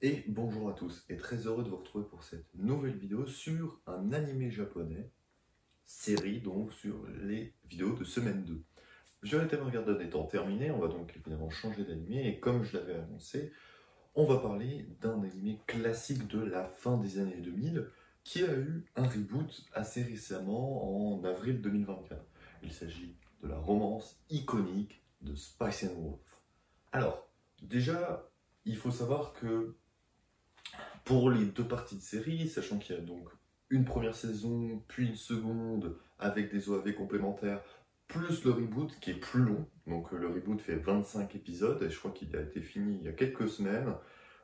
Et bonjour à tous, et très heureux de vous retrouver pour cette nouvelle vidéo sur un animé japonais, série donc sur les vidéos de semaine 2. Violet Evergarden étant terminé, on va donc évidemment changer d'animé, et comme je l'avais annoncé, on va parler d'un animé classique de la fin des années 2000, qui a eu un reboot assez récemment en avril 2024. Il s'agit de la romance iconique de Spice and Wolf. Alors, déjà, il faut savoir que pour les deux parties de série, sachant qu'il y a donc une première saison, puis une seconde avec des OAV complémentaires, plus le reboot qui est plus long. Donc le reboot fait 25 épisodes et je crois qu'il a été fini il y a quelques semaines.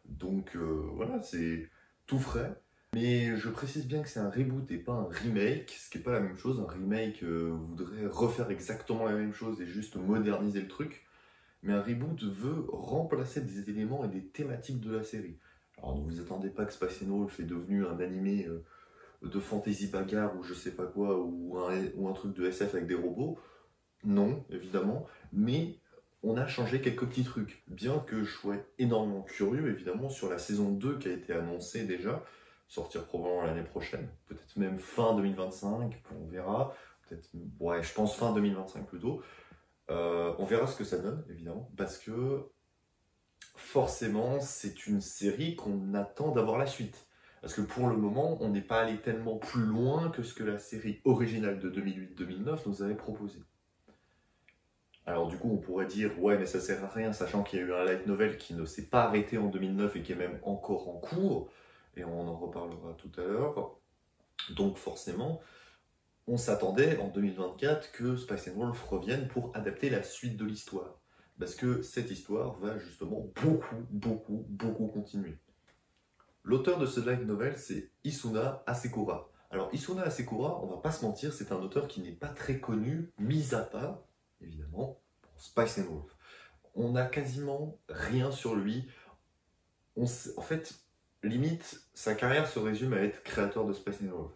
Donc voilà, c'est tout frais. Mais je précise bien que c'est un reboot et pas un remake, ce qui n'est pas la même chose. Un remake voudrait refaire exactement la même chose et juste moderniser le truc. Mais un reboot veut remplacer des éléments et des thématiques de la série. Alors ne vous attendez pas que Space Wolf est devenu un animé de fantasy bagarre ou je sais pas quoi, ou un truc de SF avec des robots. Non, évidemment, mais on a changé quelques petits trucs. Bien que je sois énormément curieux, évidemment, sur la saison 2 qui a été annoncée déjà, sortir probablement l'année prochaine, peut-être même fin 2025, on verra. Peut-être, ouais, je pense fin 2025 plutôt. On verra ce que ça donne, évidemment, parce que forcément, c'est une série qu'on attend d'avoir la suite. Parce que pour le moment, on n'est pas allé tellement plus loin que ce que la série originale de 2008-2009 nous avait proposé. Alors du coup, on pourrait dire, ouais, mais ça sert à rien, sachant qu'il y a eu un light novel qui ne s'est pas arrêté en 2009 et qui est même encore en cours, et on en reparlera tout à l'heure. Donc forcément, on s'attendait en 2024 que Spice and Wolf revienne pour adapter la suite de l'histoire. Parce que cette histoire va justement beaucoup continuer. L'auteur de ce light novel, c'est Isuna Asekura. Alors Isuna Asekura, on va pas se mentir, c'est un auteur qui n'est pas très connu, mis à part, évidemment, pour Spice and Wolf. On n'a quasiment rien sur lui. En fait, limite, sa carrière se résume à être créateur de Spice and Wolf.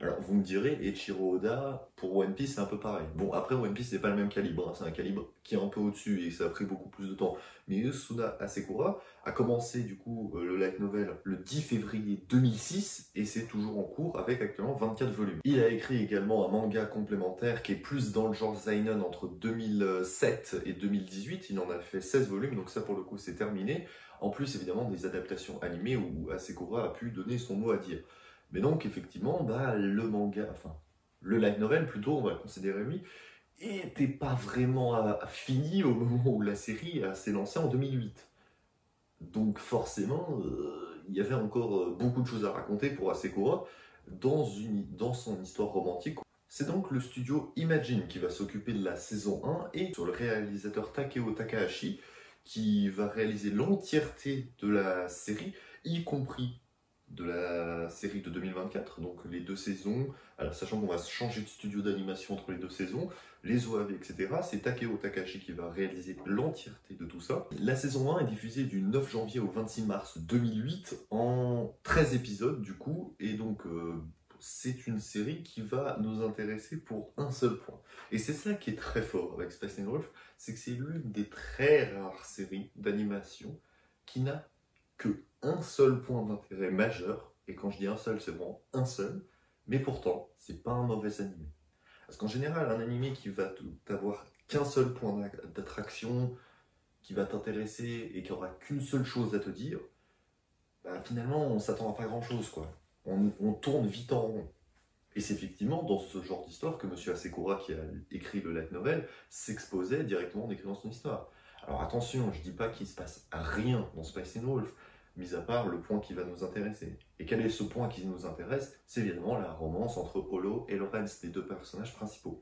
Alors, vous me direz, Eiichiro Oda, pour One Piece, c'est un peu pareil. Bon, après, One Piece, c'est pas le même calibre, hein. C'est un calibre qui est un peu au-dessus et ça a pris beaucoup plus de temps. Mais Yusuda Asekura a commencé, du coup, le light novel le 10 février 2006 et c'est toujours en cours avec actuellement 24 volumes. Il a écrit également un manga complémentaire qui est plus dans le genre seinen entre 2007 et 2018. Il en a fait 16 volumes, donc ça, pour le coup, c'est terminé. En plus, évidemment, des adaptations animées où Asekura a pu donner son mot à dire. Mais donc, effectivement, bah, le manga, enfin, le light novel plutôt, on va le considérer lui, était pas vraiment fini au moment où la série s'est lancée en 2008. Donc, forcément, il y avait encore beaucoup de choses à raconter pour Asekura dans son histoire romantique. C'est donc le studio Imagine qui va s'occuper de la saison 1 et sur le réalisateur Takeo Takahashi qui va réaliser l'entièreté de la série, y compris de la série de 2024, donc les deux saisons, alors sachant qu'on va changer de studio d'animation entre les deux saisons, les OAV, etc. C'est Takeo Takahashi qui va réaliser l'entièreté de tout ça. La saison 1 est diffusée du 9 janvier au 26 mars 2008 en 13 épisodes du coup, et donc c'est une série qui va nous intéresser pour un seul point. Et c'est ça qui est très fort avec Space and Wolf, c'est que c'est l'une des très rares séries d'animation qui n'a que un seul point d'intérêt majeur, et quand je dis un seul, c'est vraiment un seul, mais pourtant, c'est pas un mauvais animé. Parce qu'en général, un animé qui va t'avoir qu'un seul point d'attraction, qui va t'intéresser et qui aura qu'une seule chose à te dire, bah, finalement, on s'attend à pas grand chose, quoi. On tourne vite en rond. Et c'est effectivement dans ce genre d'histoire que Monsieur Asekura, qui a écrit le light novel, s'exposait directement en écrivant son histoire. Alors attention, je dis pas qu'il se passe rien dans Spice and Wolf, mis à part le point qui va nous intéresser. Et quel est ce point qui nous intéresse? C'est évidemment la romance entre Holo et Lorenz, les deux personnages principaux.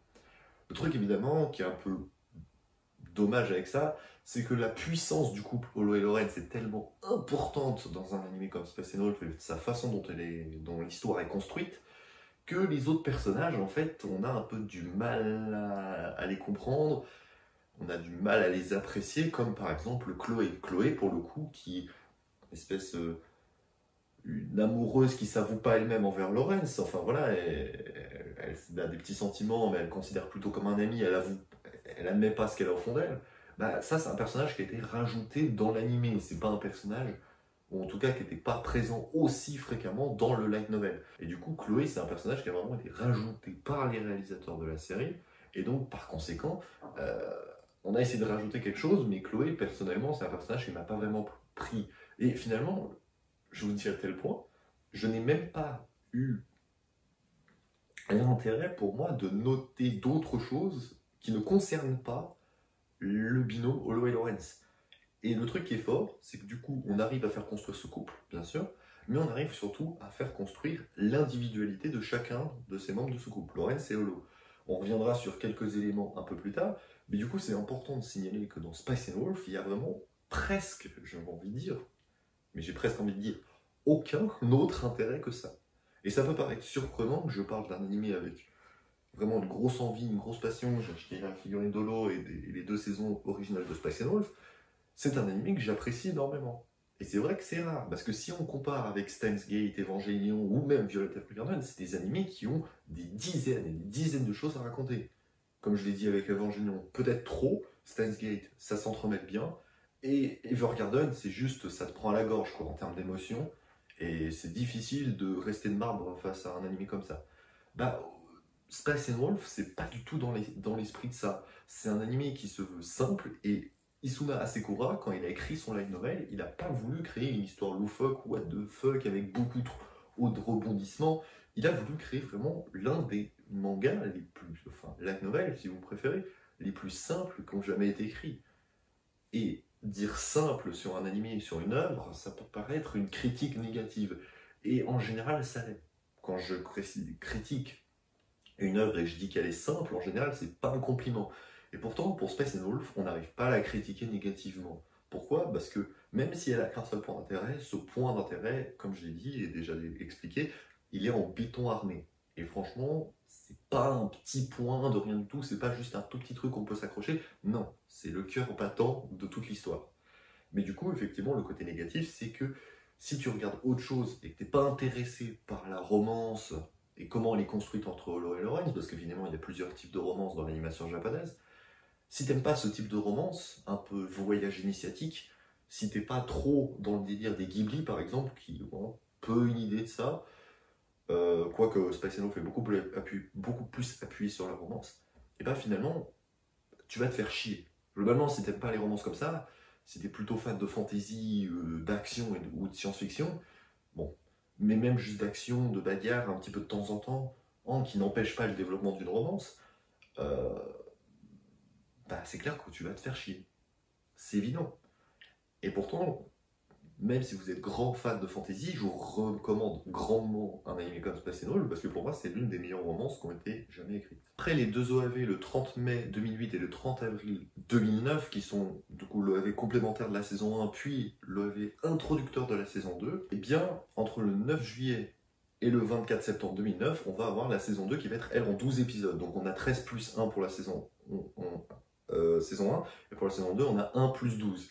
Le truc évidemment qui est un peu dommage avec ça, c'est que la puissance du couple Holo et Lorenz est tellement importante dans un anime comme Space and Wolf et sa façon dont l'histoire est construite, que les autres personnages, en fait, on a un peu du mal à les comprendre, on a du mal à les apprécier, comme par exemple Chloé. Chloé, pour le coup, qui est une espèce une amoureuse qui s'avoue pas elle-même envers Lorenz, enfin voilà, elle a des petits sentiments, mais elle considère plutôt comme un ami, elle admet pas ce qu'elle a au fond d'elle. Bah, ça, c'est un personnage qui a été rajouté dans l'animé, c'est pas un personnage ou en tout cas qui n'était pas présent aussi fréquemment dans le light novel. Et du coup, Chloé, c'est un personnage qui a vraiment été rajouté par les réalisateurs de la série, et donc par conséquent, on a essayé de rajouter quelque chose, mais Chloé, personnellement, c'est un personnage qui m'a pas vraiment pris. Et finalement, je vous dis à tel point, je n'ai même pas eu l'intérêt pour moi de noter d'autres choses qui ne concernent pas le binôme Hollow et Lawrence. Et le truc qui est fort, c'est que du coup, on arrive à faire construire ce couple, bien sûr, mais on arrive surtout à faire construire l'individualité de chacun de ces membres de ce couple, Lawrence et Hollow. On reviendra sur quelques éléments un peu plus tard, mais du coup, c'est important de signaler que dans Spice and Wolf, il y a vraiment presque, j'ai envie de dire, mais j'ai presque envie de dire, aucun autre intérêt que ça. Et ça peut paraître surprenant que je parle d'un animé avec vraiment une grosse envie, une grosse passion. J'ai acheté la figurine d'Holo et les 2 saisons originales de Spice and Wolf. C'est un animé que j'apprécie énormément. Et c'est vrai que c'est rare, parce que si on compare avec Steins Gate, Evangelion ou même Violet Evergarden, c'est des animés qui ont des dizaines et des dizaines de choses à raconter. Comme je l'ai dit avec Evangelion, peut-être trop. Steins Gate, ça s'entremêle bien. Et Evergarden, c'est juste, ça te prend à la gorge quoi, en termes d'émotion. Et c'est difficile de rester de marbre face à un animé comme ça. Bah, Spice and Wolf, c'est pas du tout dans l'esprit de ça. C'est un animé qui se veut simple et Isuna Asekura, quand il a écrit son light novel, il n'a pas voulu créer une histoire loufoque, what the fuck, avec beaucoup trop de rebondissements. Il a voulu créer vraiment l'un des mangas les plus, enfin, light novel si vous préférez, les plus simples qui ont jamais été écrits. Et dire simple sur un animé, sur une œuvre, ça peut paraître une critique négative. Et en général, ça l'est. Quand je critique une œuvre et je dis qu'elle est simple, en général, c'est pas un compliment. Et pourtant, pour Spice and Wolf, on n'arrive pas à la critiquer négativement. Pourquoi? Parce que même si elle a qu'un seul point d'intérêt, ce point d'intérêt, comme je l'ai dit et déjà expliqué, il est en béton armé. Et franchement, c'est pas un petit point de rien du tout, c'est pas juste un tout petit truc qu'on peut s'accrocher. Non, c'est le cœur battant de toute l'histoire. Mais du coup, effectivement, le côté négatif, c'est que si tu regardes autre chose et que t'es pas intéressé par la romance et comment elle est construite entre Hollow et Lawrence, parce qu'évidemment, il y a plusieurs types de romances dans l'animation japonaise, si t'aimes pas ce type de romance, un peu voyage initiatique, si t'es pas trop dans le délire des Ghibli, par exemple, qui ont peu une idée de ça, quoique Spice and Wolf est beaucoup plus appuyé sur la romance, et bah finalement, tu vas te faire chier. Globalement, si t'aimes pas les romances comme ça, si t'es plutôt fan de fantasy, d'action ou de science-fiction, bon, mais même juste d'action, de bagarre, un petit peu de temps en temps, qui n'empêche pas le développement d'une romance, euh, bah c'est clair que tu vas te faire chier. C'est évident. Et pourtant, même si vous êtes grand fan de fantasy, je vous recommande grandement un anime comme Space and Wolf, parce que pour moi, c'est l'une des meilleures romances qui ont été jamais écrites. Après les 2 OAV, le 30 mai 2008 et le 30 avril 2009, qui sont du coup l'OAV complémentaire de la saison 1, puis l'OAV introducteur de la saison 2, et bien, entre le 9 juillet et le 24 septembre 2009, on va avoir la saison 2 qui va être, elle, en 12 épisodes. Donc on a 13 plus 1 pour la saison 1, et pour la saison 2, on a 1 plus 12,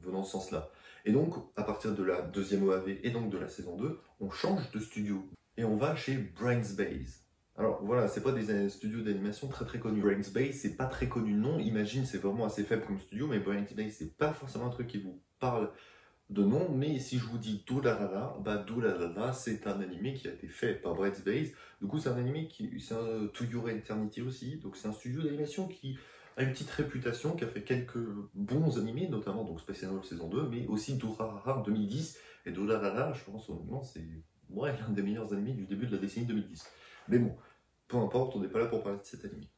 venant dans ce sens-là. Et donc, à partir de la deuxième OAV et donc de la saison 2, on change de studio. Et on va chez Brainsbase. Alors voilà, c'est pas des studios d'animation très très connus. Brainsbase, c'est pas très connu non. Imagine, c'est vraiment assez faible comme studio, mais Brainsbase, c'est pas forcément un truc qui vous parle de nom. Mais si je vous dis Durarara, bah Durarara, c'est un animé qui a été fait par Brainsbase. Du coup, c'est un animé c'est un To Your Eternity aussi. Donc c'est un studio d'animation qui a une petite réputation, qui a fait quelques bons animés, notamment donc Space and Wolf saison 2, mais aussi Durarara en 2010. Et Durarara, je pense honnêtement, c'est l'un des meilleurs animés du début de la décennie 2010. Mais bon, peu importe, on n'est pas là pour parler de cet animé.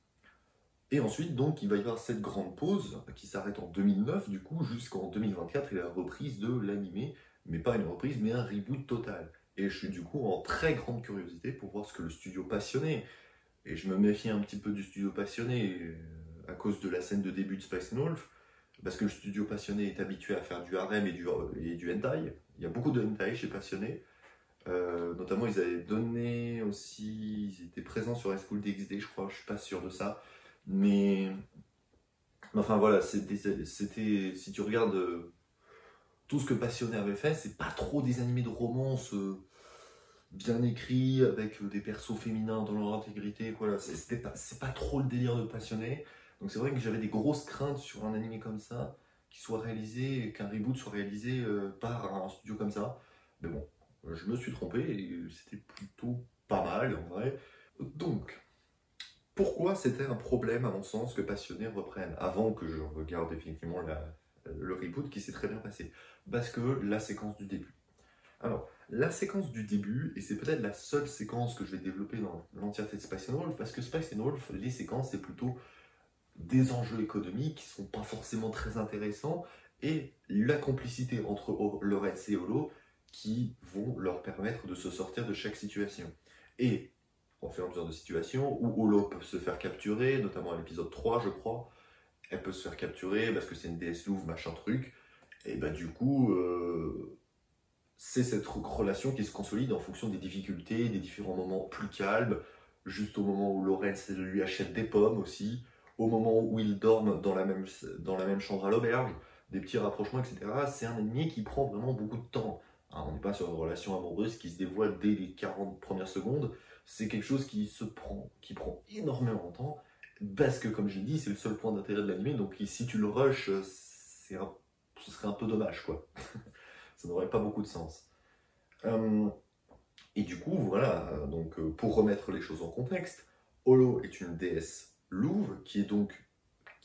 Et ensuite, donc, il va y avoir cette grande pause qui s'arrête en 2009, du coup, jusqu'en 2024, et la reprise de l'animé, mais pas une reprise, mais un reboot total. Et je suis du coup en très grande curiosité pour voir ce que le studio passionné, et je me méfie un petit peu du studio passionné, à cause de la scène de début de Spice and Wolf, parce que le studio passionné est habitué à faire du harem et du hentai. Il y a beaucoup de hentai chez Passionné. Notamment, ils avaient donné aussi, ils étaient présents sur High School DxD, je crois, je suis pas sûr de ça. Mais enfin voilà, c'était, si tu regardes tout ce que Passionné avait fait, c'est pas trop des animés de romance bien écrits, avec des persos féminins dans leur intégrité, voilà, c'est pas trop le délire de Passionné. Donc c'est vrai que j'avais des grosses craintes sur un animé comme ça, qui soit réalisé, qu'un reboot soit réalisé par un studio comme ça. je me suis trompé et c'était plutôt pas mal en vrai. Donc, pourquoi c'était un problème à mon sens que Passionné reprenne avant que je regarde effectivement le reboot qui s'est très bien passé? Parce que la séquence du début. Alors, la séquence du début, et c'est peut-être la seule séquence que je vais développer dans l'entièreté de Spice and Wolf, parce que Spice and Wolf, les séquences, c'est plutôt des enjeux économiques qui sont pas forcément très intéressants, et la complicité entre Lorenz et Holo qui vont leur permettre de se sortir de chaque situation. Et au fur et à mesure de situations où Holo peut se faire capturer, notamment à l'épisode 3, je crois, elle peut se faire capturer parce que c'est une déesse louve, machin truc, et bah du coup, c'est cette relation qui se consolide en fonction des difficultés, des différents moments plus calmes, juste au moment où Lorenz lui achète des pommes aussi, au moment où ils dorment dans la même chambre à l'auberge, des petits rapprochements, etc. C'est un ennemi qui prend vraiment beaucoup de temps. Hein, on n'est pas sur une relation amoureuse qui se dévoile dès les 40 premières secondes, c'est quelque chose qui prend énormément de temps, parce que comme j'ai dit, c'est le seul point d'intérêt de l'anime, donc si tu le rushes, ce serait un peu dommage, quoi. Ça n'aurait pas beaucoup de sens. Et du coup, voilà, donc pour remettre les choses en contexte, Holo est une déesse louve qui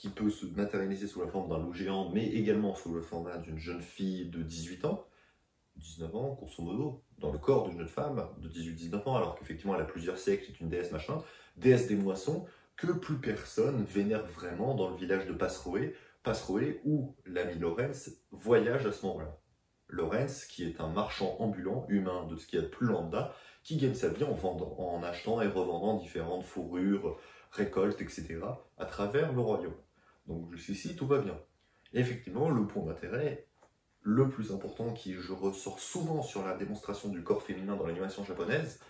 peut se matérialiser sous la forme d'un loup géant, mais également sous le format d'une jeune fille de 18 ans, 19 ans, grosso modo, dans le corps d'une jeune femme de 18-19 ans, alors qu'effectivement elle a plusieurs siècles, c'est une déesse machin, déesse des moissons, que plus personne vénère vraiment dans le village de Pasroé, où l'ami Lorenz voyage à ce moment-là. Lorenz, qui est un marchand ambulant, humain, de ce qu'il y a de plus lambda, qui gagne sa vie en achetant et revendant différentes fourrures, récoltes, etc., à travers le royaume. Donc jusqu'ici, tout va bien. Et effectivement, le point d'intérêt le plus important qui je ressors souvent sur la démonstration du corps féminin dans l'animation japonaise,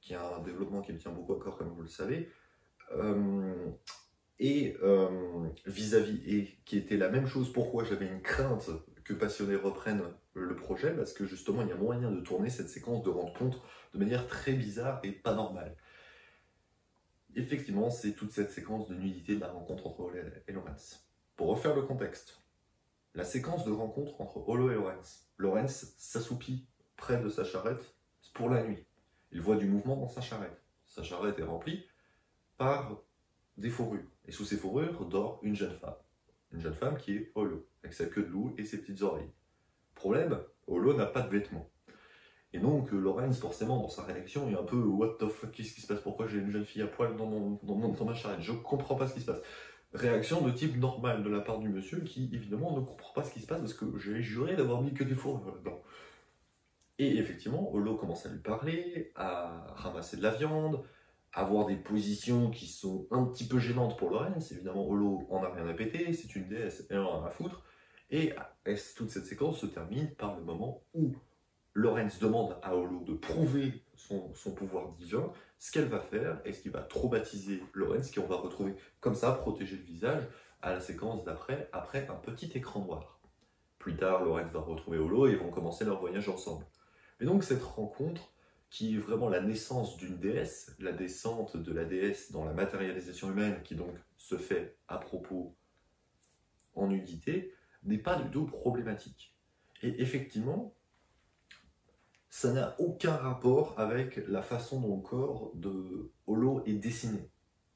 qui est un développement qui me tient beaucoup à cœur, comme vous le savez, vis-à-vis, et qui était la même chose, pourquoi j'avais une crainte que Passionné reprenne le projet, parce que justement il y a moyen de tourner cette séquence de rencontre de manière très bizarre et pas normale. Effectivement, c'est toute cette séquence de nudité de la rencontre entre Holo et Lorenz. Pour refaire le contexte, la séquence de rencontre entre Holo et Lorenz. Lorenz s'assoupit près de sa charrette pour la nuit. Il voit du mouvement dans sa charrette. Sa charrette est remplie par des fourrures. Et sous ces fourrures dort une jeune femme. Une jeune femme qui est Holo, avec sa queue de loup et ses petites oreilles. Problème, Holo n'a pas de vêtements. Et donc Lorenz, forcément, dans sa réaction, est un peu « What the fuck, qu'est-ce qui se passe? Pourquoi j'ai une jeune fille à poil dans ma charrette? Je comprends pas ce qui se passe. » Réaction de type normal de la part du monsieur qui, évidemment, ne comprend pas ce qui se passe parce que j'ai juré d'avoir mis que des fourrures là-dedans. Et effectivement, Holo commence à lui parler, à ramasser de la viande, à avoir des positions qui sont un petit peu gênantes pour Lorenz. Évidemment, Holo en a rien à péter, c'est une déesse, elle en a rien à foutre. Et toute cette séquence se termine par le moment où Lorenz demande à Holo de prouver son pouvoir divin, ce qu'elle va faire, et ce qui va traumatiser Lorenz, qui on va retrouver comme ça, protégé le visage, à la séquence d'après, après un petit écran noir. Plus tard, Lorenz va retrouver Holo et ils vont commencer leur voyage ensemble. Et donc cette rencontre, qui est vraiment la naissance d'une déesse, la descente de la déesse dans la matérialisation humaine, qui donc se fait à propos en nudité, n'est pas du tout problématique. Et effectivement, ça n'a aucun rapport avec la façon dont le corps de Holo est dessiné.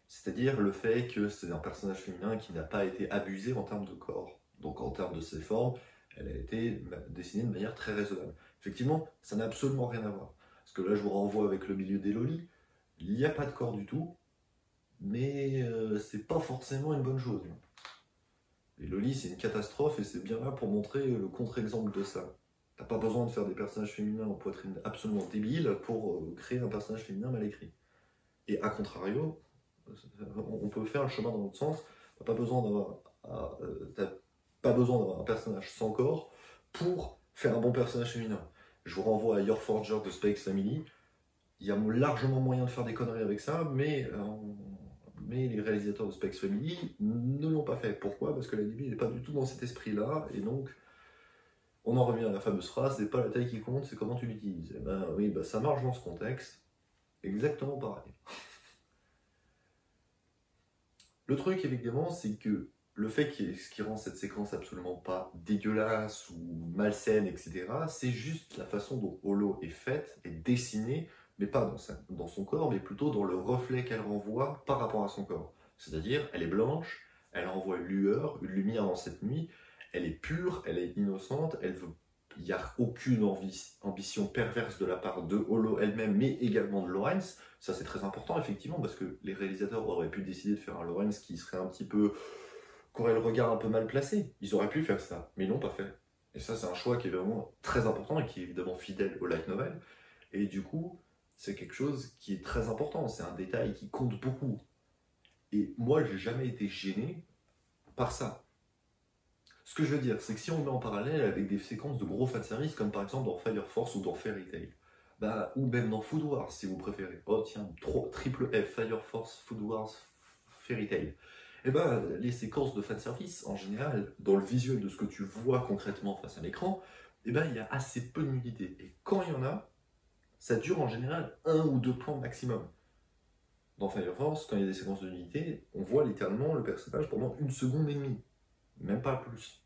C'est-à-dire le fait que c'est un personnage féminin qui n'a pas été abusé en termes de corps. Donc en termes de ses formes, elle a été dessinée de manière très raisonnable. Effectivement, ça n'a absolument rien à voir. Parce que là, je vous renvoie avec le milieu des lolis. Il n'y a pas de corps du tout, mais c'est pas forcément une bonne chose. Les lolis, c'est une catastrophe et c'est bien là pour montrer le contre-exemple de ça. T'as pas besoin de faire des personnages féminins en poitrine absolument débiles pour créer un personnage féminin mal écrit. Et à contrario, on peut faire le chemin dans l'autre sens. T'as pas besoin d'avoir un personnage sans corps pour faire un bon personnage féminin. Je vous renvoie à Your Forger de Spy X Family. Il y a largement moyen de faire des conneries avec ça, mais les réalisateurs de Spy X Family ne l'ont pas fait. Pourquoi? Parce que l'anime n'est pas du tout dans cet esprit-là, et donc on en revient à la fameuse phrase, c'est pas la taille qui compte, c'est comment tu l'utilises. Et ben oui, bah, ça marche dans ce contexte, exactement pareil. Le truc, évidemment, c'est que le fait ce qui rend cette séquence absolument pas dégueulasse ou malsaine, etc., c'est juste la façon dont Holo est faite, est dessinée, mais pas dans son corps, mais plutôt dans le reflet qu'elle renvoie par rapport à son corps. C'est-à-dire, elle est blanche, elle renvoie une lueur, une lumière dans cette nuit, elle est pure, elle est innocente, il n'y a aucune ambition perverse de la part de Holo elle-même, mais également de Lawrence. Ça, c'est très important, effectivement, parce que les réalisateurs auraient pu décider de faire un Lawrence qui serait un petit peu... qu'aurait le regard un peu mal placé. Ils auraient pu faire ça, mais ils l'ont pas fait. Et ça, c'est un choix qui est vraiment très important et qui est évidemment fidèle au light novel. Et du coup, c'est quelque chose qui est très important. C'est un détail qui compte beaucoup. Et moi, j'ai jamais été gêné par ça. Ce que je veux dire, c'est que si on met en parallèle avec des séquences de gros fanservice, comme par exemple dans Fire Force ou dans Fairy Tail, bah, ou même dans Food Wars, si vous préférez. Oh tiens, triple F, Fire Force, Food Wars, Fairy Tail. Et ben, les séquences de fanservice, en général, dans le visuel de ce que tu vois concrètement face à l'écran, et ben, il y a assez peu de nudité. Et quand il y en a, ça dure en général 1 ou 2 plans maximum. Dans Fire Force, quand il y a des séquences de nudité, on voit littéralement le personnage pendant 1 seconde et demie. Même pas plus.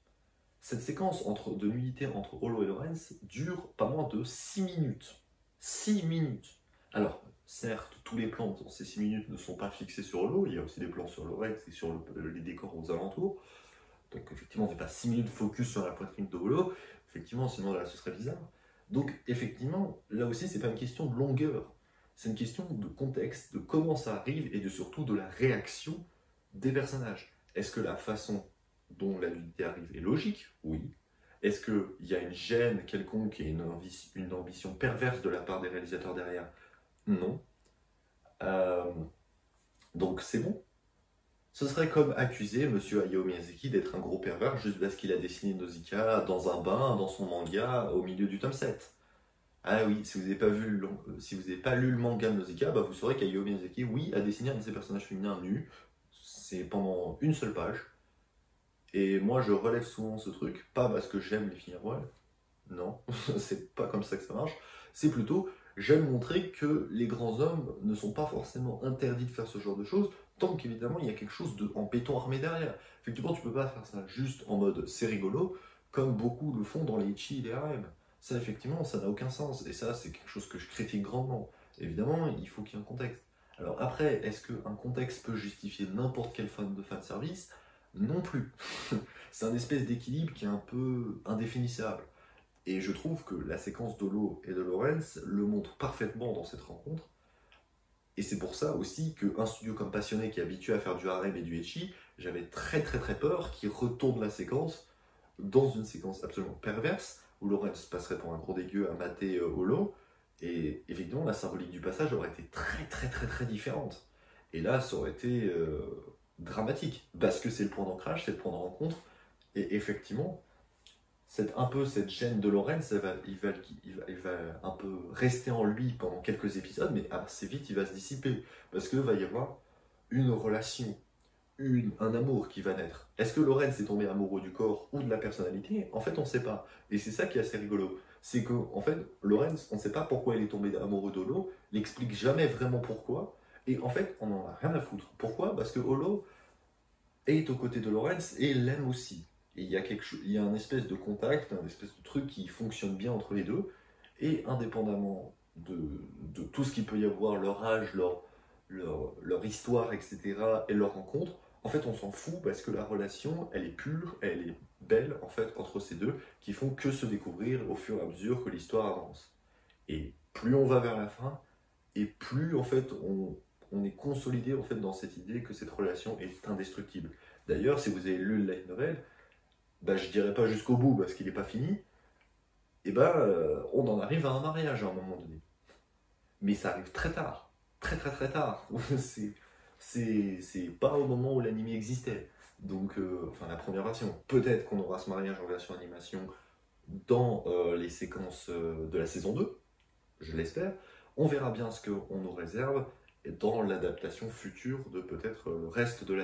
Cette séquence de nudité entre Holo et Lawrence dure pas moins de 6 minutes. 6 minutes. Alors, certes, tous les plans dans ces 6 minutes ne sont pas fixés sur Holo, il y a aussi des plans sur Lawrence et sur les décors aux alentours. Donc effectivement, on ne fait pas 6 minutes focus sur la poitrine de Holo, effectivement, sinon là, ce serait bizarre. Donc effectivement, là aussi, c'est pas une question de longueur, c'est une question de contexte, de comment ça arrive et surtout de la réaction des personnages. Est-ce que la façon dont la nudité arrive est logique? Oui. Est-ce qu'il y a une gêne quelconque et une ambition perverse de la part des réalisateurs derrière? Non. Donc c'est bon. Ce serait comme accuser Monsieur Hayao Miyazaki d'être un gros pervers juste parce qu'il a dessiné Nausicaa dans un bain, dans son manga, au milieu du tome 7. Ah oui, si vous n'avez pas lu le manga de Nausicaa, bah vous saurez qu'Hayao Miyazaki, oui, a dessiné un de ses personnages féminins nus. C'est pendant une seule page. Et moi, je relève souvent ce truc, pas parce que j'aime les filles à poil, non, c'est pas comme ça que ça marche, c'est plutôt, j'aime montrer que les grands hommes ne sont pas forcément interdits de faire ce genre de choses, tant qu'évidemment il y a quelque chose en béton armé derrière. Effectivement, tu peux pas faire ça juste en mode c'est rigolo, comme beaucoup le font dans les ichi et les harems. Ça, effectivement, ça n'a aucun sens, et ça, c'est quelque chose que je critique grandement. Évidemment, il faut qu'il y ait un contexte. Alors après, est-ce qu'un contexte peut justifier n'importe quelle forme de fanservice? Non plus. C'est un espèce d'équilibre qui est un peu indéfinissable. Et je trouve que la séquence d'Holo et de Lawrence le montre parfaitement dans cette rencontre. Et c'est pour ça aussi qu'un studio comme Passionné qui est habitué à faire du harem et du ecchi, j'avais très peur qu'il retourne la séquence dans une séquence absolument perverse, où Lawrence passerait pour un gros dégueu à mater Holo, et évidemment la symbolique du passage aurait été très différente. Et là, ça aurait été dramatique, parce que c'est le point d'ancrage, c'est le point de rencontre, et effectivement, un peu cette gêne de Lawrence, il va un peu rester en lui pendant quelques épisodes, mais assez vite il va se dissiper, parce qu'il va y avoir une relation, un amour qui va naître. Est-ce que Lawrence est tombé amoureux du corps ou de la personnalité? En fait, on ne sait pas. Et c'est ça qui est assez rigolo. C'est que, en fait, Lawrence, on ne sait pas pourquoi il est tombé amoureux d'Holo, il n'explique jamais vraiment pourquoi, et en fait, on n'en a rien à foutre. Pourquoi? Parce que Holo est aux côtés de Lawrence et l'aime aussi. Et il y a un espèce de contact, un espèce de truc qui fonctionne bien entre les deux, et indépendamment de tout ce qu'il peut y avoir, leur âge, leur histoire, etc., et leur rencontre, en fait, on s'en fout parce que la relation, elle est pure, elle est belle, en fait, entre ces deux, qui font que se découvrir au fur et à mesure que l'histoire avance. Et plus on va vers la fin, et plus, en fait, on est consolidé, en fait, dans cette idée que cette relation est indestructible. D'ailleurs, si vous avez lu le light novel, bah, je dirais pas jusqu'au bout parce qu'il n'est pas fini, et bah, on en arrive à un mariage à un moment donné. Mais ça arrive très tard, très tard. c'est pas au moment où l'anime existait. Donc, enfin la première version. Peut-être qu'on aura ce mariage en version animation dans les séquences de la saison 2, je l'espère. On verra bien ce qu'on nous réserve dans l'adaptation future de peut-être le reste de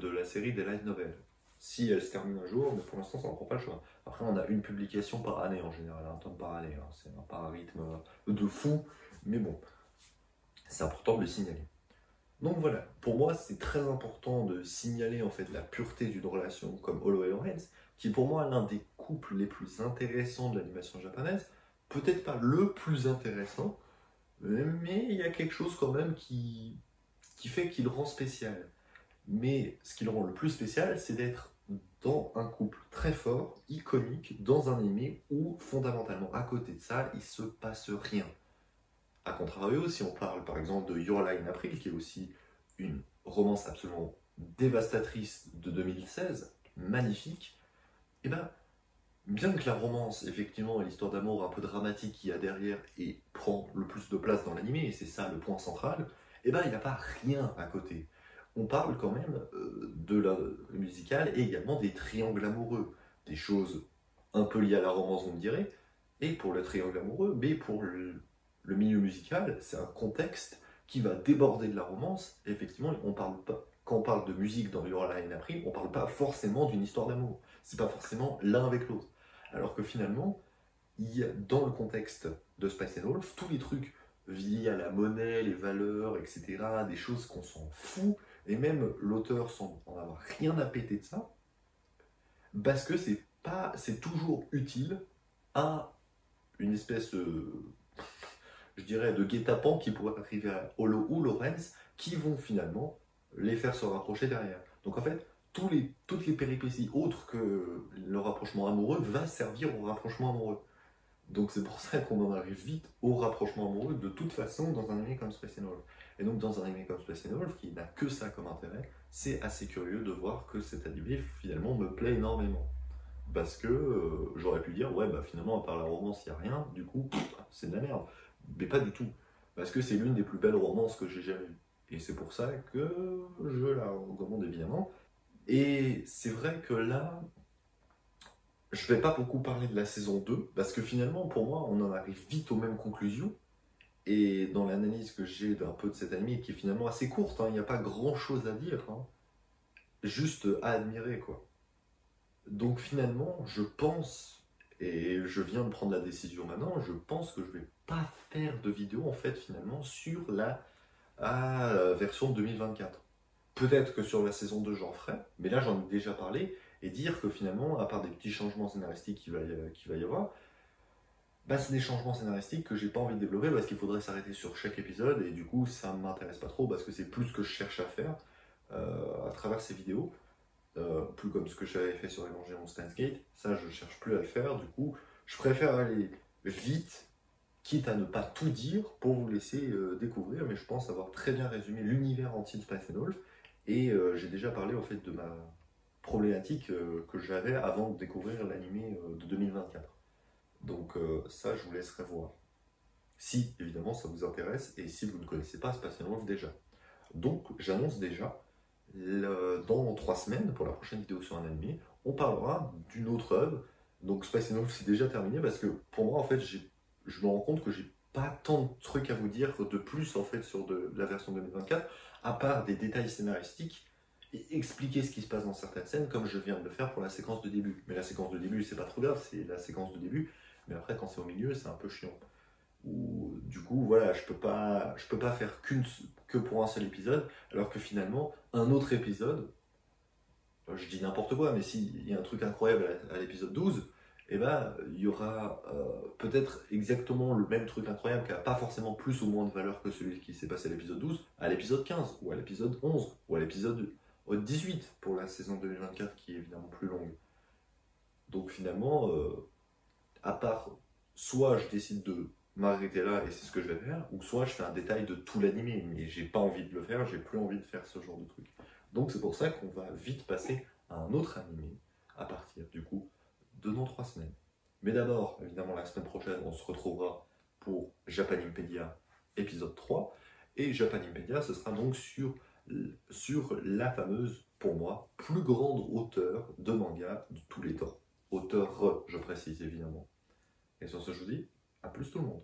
la série des light novels. Si elle se termine un jour, mais pour l'instant ça n'en prend pas le choix. Après on a une publication par année en général, un tome par année, hein. C'est pas un rythme de fou, mais bon, c'est important de le signaler. Donc voilà, pour moi c'est très important de signaler en fait la pureté d'une relation comme Hollow et Lorenz, qui est pour moi l'un des couples les plus intéressants de l'animation japonaise, peut-être pas le plus intéressant, mais il y a quelque chose quand même qui fait qu'il le rend spécial. Mais ce qui le rend le plus spécial, c'est d'être dans un couple très fort, iconique, dans un animé où fondamentalement à côté de ça, il se passe rien. A contrario, si on parle par exemple de Your Lie in April, qui est aussi une romance absolument dévastatrice de 2016, magnifique, et ben, bien que la romance, effectivement, et l'histoire d'amour un peu dramatique qu'il y a derrière et prend le plus de place dans l'animé, et c'est ça le point central, et ben il n'y a pas rien à côté. On parle quand même de la musicale et également des triangles amoureux, des choses un peu liées à la romance, vous me direz, et pour le triangle amoureux, mais pour le milieu musical, c'est un contexte qui va déborder de la romance. Et effectivement, on parle pas, quand on parle de musique dans Your Lie in April, on parle pas forcément d'une histoire d'amour. C'est pas forcément l'un avec l'autre. Alors que finalement, il y a, dans le contexte de Spice and Wolf, tous les trucs liés à la monnaie, les valeurs, etc., des choses qu'on s'en fout, et même l'auteur semble en avoir rien à péter de ça, parce que c'est toujours utile à une espèce, je dirais, de guet-apens qui pourrait arriver à Hollow ou Lorenz, qui vont finalement les faire se rapprocher derrière. Donc en fait, toutes les péripéties autres que le rapprochement amoureux va servir au rapprochement amoureux. Donc c'est pour ça qu'on en arrive vite au rapprochement amoureux de toute façon dans un anime comme Space and Wolf. Et donc dans un anime comme Space and Wolf, qui n'a que ça comme intérêt, c'est assez curieux de voir que cet anime finalement me plaît énormément. Parce que j'aurais pu dire, ouais, bah finalement, à part la romance, il n'y a rien, du coup, c'est de la merde. Mais pas du tout. Parce que c'est l'une des plus belles romances que j'ai jamais vues. Et c'est pour ça que je la recommande évidemment. Et c'est vrai que là, je vais pas beaucoup parler de la saison 2, parce que finalement, pour moi, on en arrive vite aux mêmes conclusions. Et dans l'analyse que j'ai d'un peu de cet anime, qui est finalement assez courte, hein, il n'y a pas grand chose à dire, hein, juste à admirer, quoi. Donc finalement, je pense, et je viens de prendre la décision maintenant, je pense que je vais pas faire de vidéo en fait finalement sur la version 2024. Peut-être que sur la saison 2 j'en ferai, mais là j'en ai déjà parlé, et dire que finalement, à part des petits changements scénaristiques qu'il va y avoir, bah, c'est des changements scénaristiques que j'ai pas envie de développer parce qu'il faudrait s'arrêter sur chaque épisode, et du coup ça m'intéresse pas trop parce que c'est plus ce que je cherche à faire à travers ces vidéos. Plus comme ce que j'avais fait sur Evangelion Steins Gate, ça je cherche plus à le faire, du coup je préfère aller vite, quitte à ne pas tout dire pour vous laisser découvrir, mais je pense avoir très bien résumé l'univers entier de Spice and Wolf, et j'ai déjà parlé en fait de ma problématique que j'avais avant de découvrir l'animé de 2024. Donc ça je vous laisserai voir. Si évidemment ça vous intéresse, et si vous ne connaissez pas Spice and Wolf déjà. Donc j'annonce déjà, dans 3 semaines, pour la prochaine vidéo sur un animé, on parlera d'une autre œuvre. Donc Spice and Wolf c'est déjà terminé parce que pour moi en fait je me rends compte que j'ai pas tant de trucs à vous dire de plus en fait sur la version 2024, à part des détails scénaristiques et expliquer ce qui se passe dans certaines scènes comme je viens de le faire pour la séquence de début. Mais la séquence de début c'est pas trop grave, c'est la séquence de début, mais après quand c'est au milieu c'est un peu chiant. Ou du coup voilà, je peux pas faire que pour un seul épisode, alors que finalement un autre épisode, je dis n'importe quoi, mais s'il y a un truc incroyable à l'épisode 12, et ben il y aura peut-être exactement le même truc incroyable qui n'a pas forcément plus ou moins de valeur que celui qui s'est passé à l'épisode 12, à l'épisode 15, ou à l'épisode 11, ou à l'épisode 18 pour la saison 2024 qui est évidemment plus longue. Donc finalement, à part, soit je décide de m'arrêter là et c'est ce que je vais faire, ou soit je fais un détail de tout l'animé, mais j'ai pas envie de le faire, j'ai plus envie de faire ce genre de truc. Donc c'est pour ça qu'on va vite passer à un autre animé à partir du coup de dans 3 semaines. Mais d'abord, évidemment la semaine prochaine, on se retrouvera pour Japanimpedia épisode 3, et Japanimpedia ce sera donc sur la fameuse, pour moi, plus grande auteure de manga de tous les temps. Auteur, je précise évidemment. Et sur ce, je vous dis, à plus tout le monde.